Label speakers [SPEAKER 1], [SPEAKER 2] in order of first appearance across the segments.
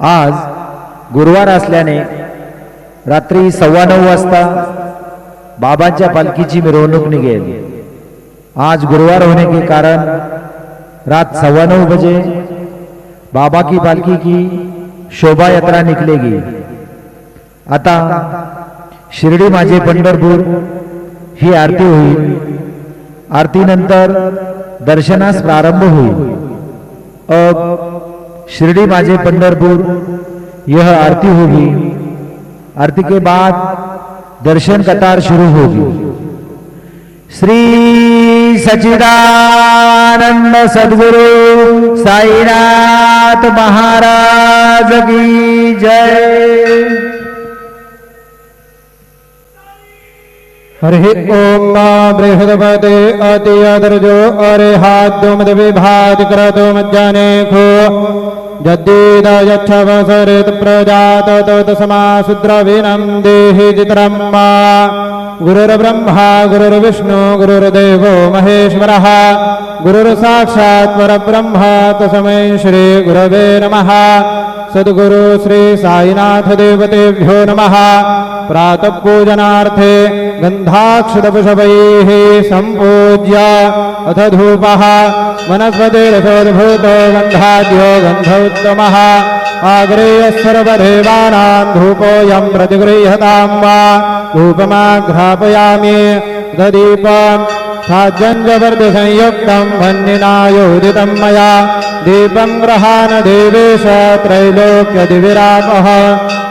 [SPEAKER 1] आज गुरुवार असल्याने रात्री 9:15 वाजता बाबांच्या पालखीची मिरवणूक निघेल। आज गुरुवार होने के कारण रात 9:15 बजे बाबा की पालकी की शोभा यात्रा निकलेगी। आता शिर्डी माझे पंढरपूर ही आरती होईल। आरतीनंतर दर्शनास प्रारंभ होईल। अब शिर्डी माझे पंढरपुर यह आरती होगी। आरती के बाद दर्शन कतार शुरू होगी। श्री सच्चिदानंद सद्गुरु साईनाथ महाराज की जय।
[SPEAKER 2] हरि ओम बृहस्पति अति अदर्जो अरे हाथ मद विभात क्रतो मज्जाने खो जद्दीद यच्छवसरित प्रजात तस्मा शूद्रवीनं देहि चित्रम्मा। गुरुर्ब्रह्मा गुरुर्विष्णु गुरुर्देवो महेश्वरः गुरुर्साक्षात् परब्रह्म तस्मै श्री गुरवे नमः। सद्गुरु श्री साईनाथ देवतेभ्यो नमः। प्रातः पूजनार्थे गन्धाक्षतपुष्पैः सम्पूज्य अथ धूपः वनस्पतिरसोद्भूतो गन्धाद्यो गन्धोत्तमः। आग्रेयः सर्वदेवानां धूपोऽयं प्रतिगृह्यतां वा। धूपमाघ्रापयामि ददीपं साज्जन्यवर्धसंयुक्तं वह्निनायोदितं मया। दीपं गृहाण देवेश त्रैलोक्यदिविरापः।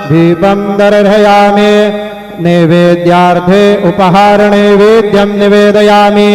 [SPEAKER 2] दीपं दर्शयामि नैवेद्यार्थे उपहार नैवेद्यं निवेदयामि।